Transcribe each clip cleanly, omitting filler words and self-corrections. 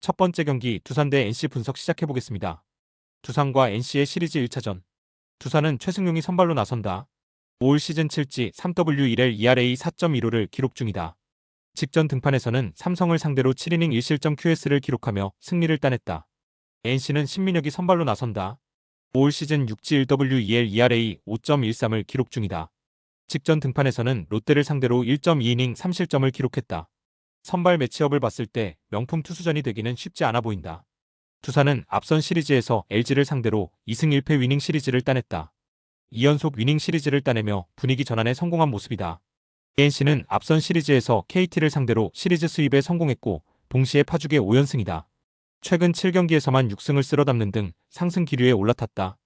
첫 번째 경기 두산 대 NC 분석 시작해보겠습니다. 두산과 NC의 시리즈 1차전. 두산은 최승용이 선발로 나선다. 올 시즌 7지 3W1L ERA 4.15를 기록 중이다. 직전 등판에서는 삼성을 상대로 7이닝 1실점 QS를 기록하며 승리를 따냈다. NC는 신민혁이 선발로 나선다. 올 시즌 6지 1W2L ERA 5.13을 기록 중이다. 직전 등판에서는 롯데를 상대로 1.2이닝 3실점을 기록했다. 선발 매치업을 봤을 때 명품 투수전이 되기는 쉽지 않아 보인다. 두산은 앞선 시리즈에서 LG를 상대로 2승 1패 위닝 시리즈를 따냈다. 2연속 위닝 시리즈를 따내며 분위기 전환에 성공한 모습이다. NC는 앞선 시리즈에서 KT를 상대로 시리즈 수입에 성공했고 동시에 파죽의 5연승이다. 최근 7경기에서만 6승을 쓸어담는 등 상승 기류에 올라탔다.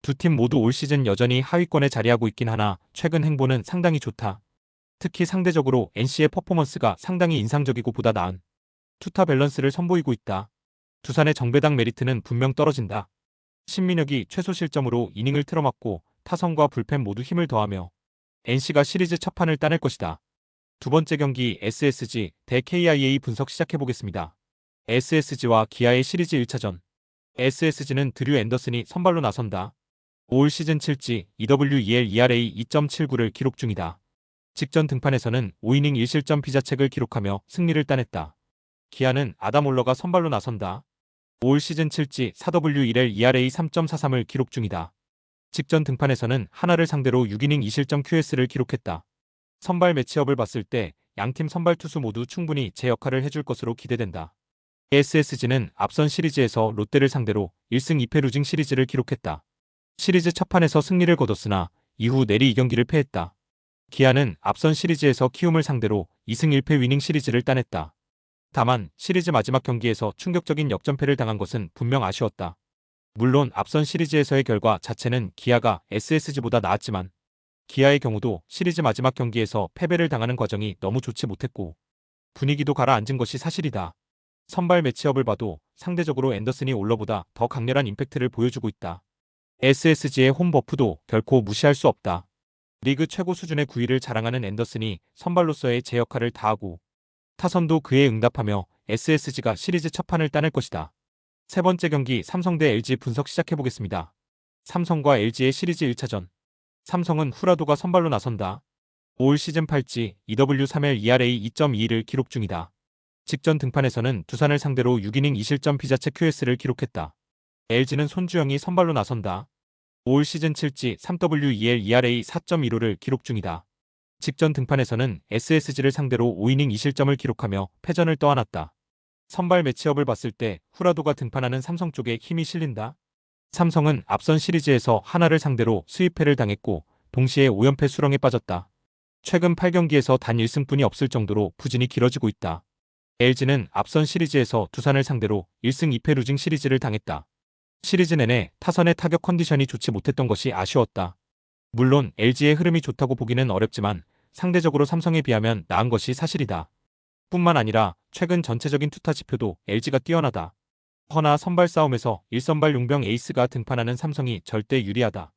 두 팀 모두 올 시즌 여전히 하위권에 자리하고 있긴 하나 최근 행보는 상당히 좋다. 특히 상대적으로 NC의 퍼포먼스가 상당히 인상적이고 보다 나은 투타 밸런스를 선보이고 있다. 두산의 정배당 메리트는 분명 떨어진다. 신민혁이 최소 실점으로 이닝을 틀어막고 타선과 불펜 모두 힘을 더하며 NC가 시리즈 첫 판을 따낼 것이다. 두 번째 경기 SSG 대 KIA 분석 시작해보겠습니다. SSG와 기아의 시리즈 1차전. SSG는 드류 앤더슨이 선발로 나선다. 올 시즌 7지 2W2L ERA 2.79를 기록 중이다. 직전 등판에서는 5이닝 1실점 피자책을 기록하며 승리를 따냈다. 기아는 아담 올러가 선발로 나선다. 올 시즌 7지 4W1L ERA 3.43을 기록 중이다. 직전 등판에서는 하나를 상대로 6이닝 2실점 QS를 기록했다. 선발 매치업을 봤을 때 양팀 선발 투수 모두 충분히 제 역할을 해줄 것으로 기대된다. SSG는 앞선 시리즈에서 롯데를 상대로 1승 2패 루징 시리즈를 기록했다. 시리즈 첫 판에서 승리를 거뒀으나 이후 내리 2경기를 패했다. 기아는 앞선 시리즈에서 키움을 상대로 2승 1패 위닝 시리즈를 따냈다. 다만 시리즈 마지막 경기에서 충격적인 역전패를 당한 것은 분명 아쉬웠다. 물론 앞선 시리즈에서의 결과 자체는 기아가 SSG보다 나았지만 기아의 경우도 시리즈 마지막 경기에서 패배를 당하는 과정이 너무 좋지 못했고 분위기도 가라앉은 것이 사실이다. 선발 매치업을 봐도 상대적으로 앤더슨이 올러보다 더 강렬한 임팩트를 보여주고 있다. SSG의 홈 버프도 결코 무시할 수 없다. 리그 최고 수준의 구위를 자랑하는 앤더슨이 선발로서의 제 역할을 다하고 타선도 그에 응답하며 SSG가 시리즈 첫 판을 따낼 것이다. 세 번째 경기 삼성 대 LG 분석 시작해보겠습니다. 삼성과 LG의 시리즈 1차전. 삼성은 후라도가 선발로 나선다. 올 시즌 8지 2W3L ERA 2.22를 기록 중이다. 직전 등판에서는 두산을 상대로 6이닝 2실점 피자체 QS를 기록했다. LG는 손주영이 선발로 나선다. 올 시즌 7지 3W2L ERA 4.15를 기록 중이다. 직전 등판에서는 SSG를 상대로 5이닝 2실점을 기록하며 패전을 떠안았다. 선발 매치업을 봤을 때 후라도가 등판하는 삼성 쪽에 힘이 실린다. 삼성은 앞선 시리즈에서 하나를 상대로 수입패를 당했고 동시에 5연패 수렁에 빠졌다. 최근 8경기에서 단 1승뿐이 없을 정도로 부진이 길어지고 있다. LG는 앞선 시리즈에서 두산을 상대로 1승 2패 루징 시리즈를 당했다. 시리즈 내내 타선의 타격 컨디션이 좋지 못했던 것이 아쉬웠다. 물론 LG의 흐름이 좋다고 보기는 어렵지만 상대적으로 삼성에 비하면 나은 것이 사실이다. 뿐만 아니라 최근 전체적인 투타 지표도 LG가 뛰어나다. 허나 선발 싸움에서 1선발 용병 에이스가 등판하는 삼성이 절대 유리하다.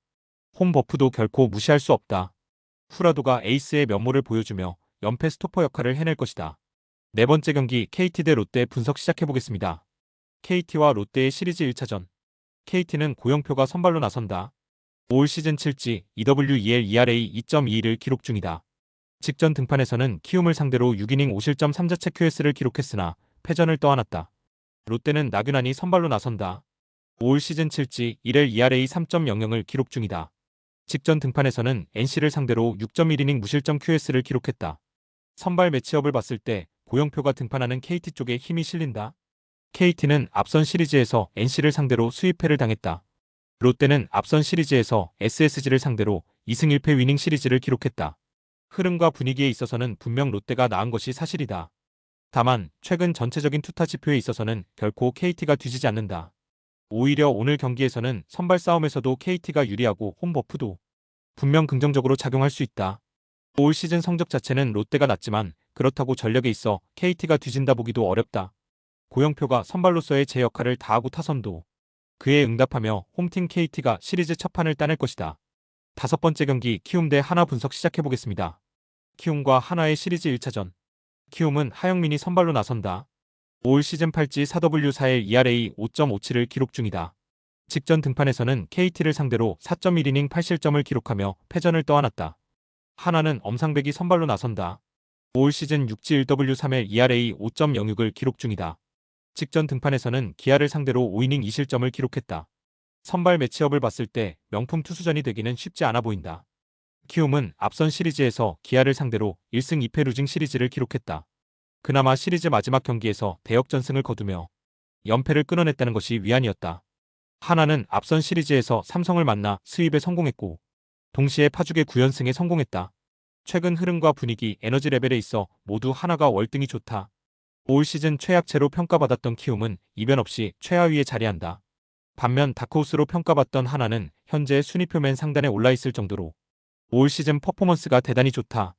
홈 버프도 결코 무시할 수 없다. 후라도가 에이스의 면모를 보여주며 연패 스토퍼 역할을 해낼 것이다. 네 번째 경기 KT 대 롯데 분석 시작해보겠습니다. KT와 롯데의 시리즈 1차전. KT는 고영표가 선발로 나선다. 올 시즌 7지 2W2L ERA 2.22를 기록 중이다. 직전 등판에서는 키움을 상대로 6이닝 5실점 3자책 QS를 기록했으나 패전을 떠안았다. 롯데는 나균환이 선발로 나선다. 올 시즌 7지 1L ERA 3.00을 기록 중이다. 직전 등판에서는 NC를 상대로 6.1이닝 무실점 QS를 기록했다. 선발 매치업을 봤을 때 고영표가 등판하는 KT 쪽에 힘이 실린다. KT는 앞선 시리즈에서 NC를 상대로 수입패를 당했다. 롯데는 앞선 시리즈에서 SSG를 상대로 2승 1패 위닝 시리즈를 기록했다. 흐름과 분위기에 있어서는 분명 롯데가 나은 것이 사실이다. 다만 최근 전체적인 투타 지표에 있어서는 결코 KT가 뒤지지 않는다. 오히려 오늘 경기에서는 선발 싸움에서도 KT가 유리하고 홈 버프도 분명 긍정적으로 작용할 수 있다. 올 시즌 성적 자체는 롯데가 낮지만 그렇다고 전력에 있어 KT가 뒤진다 보기도 어렵다. 고영표가 선발로서의 제 역할을 다하고 타선도 그에 응답하며 홈팀 KT가 시리즈 첫 판을 따낼 것이다. 다섯 번째 경기 키움 대 하나 분석 시작해보겠습니다. 키움과 하나의 시리즈 1차전. 키움은 하영민이 선발로 나선다. 올 시즌 8지 4W41 ERA 5.57을 기록 중이다. 직전 등판에서는 KT를 상대로 4.1이닝 8실점을 기록하며 패전을 떠안았다. 하나는 엄상백이 선발로 나선다. 올 시즌 6지 1W31 ERA 5.06을 기록 중이다. 직전 등판에서는 기아를 상대로 5이닝 2실점을 기록했다. 선발 매치업을 봤을 때 명품 투수전이 되기는 쉽지 않아 보인다. 키움은 앞선 시리즈에서 기아를 상대로 1승 2패 루징 시리즈를 기록했다. 그나마 시리즈 마지막 경기에서 대역전승을 거두며 연패를 끊어냈다는 것이 위안이었다. 하나는 앞선 시리즈에서 삼성을 만나 스윕에 성공했고 동시에 파죽의 9연승에 성공했다. 최근 흐름과 분위기, 에너지 레벨에 있어 모두 하나가 월등히 좋다. 올 시즌 최약체로 평가받았던 키움은 이변 없이 최하위에 자리한다. 반면 다크호스로 평가받던 하나는 현재 순위표 맨 상단에 올라있을 정도로 올 시즌 퍼포먼스가 대단히 좋다.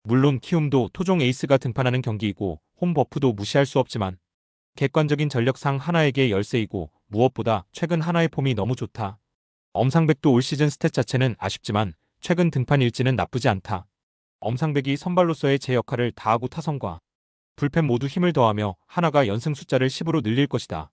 물론 키움도 토종 에이스가 등판하는 경기이고 홈 버프도 무시할 수 없지만 객관적인 전력상 하나에게 열세이고 무엇보다 최근 하나의 폼이 너무 좋다. 엄상백도 올 시즌 스탯 자체는 아쉽지만 최근 등판 일지는 나쁘지 않다. 엄상백이 선발로서의 제 역할을 다하고 타선과 불펜 모두 힘을 더하며 하나가 연승 숫자를 10으로 늘릴 것이다.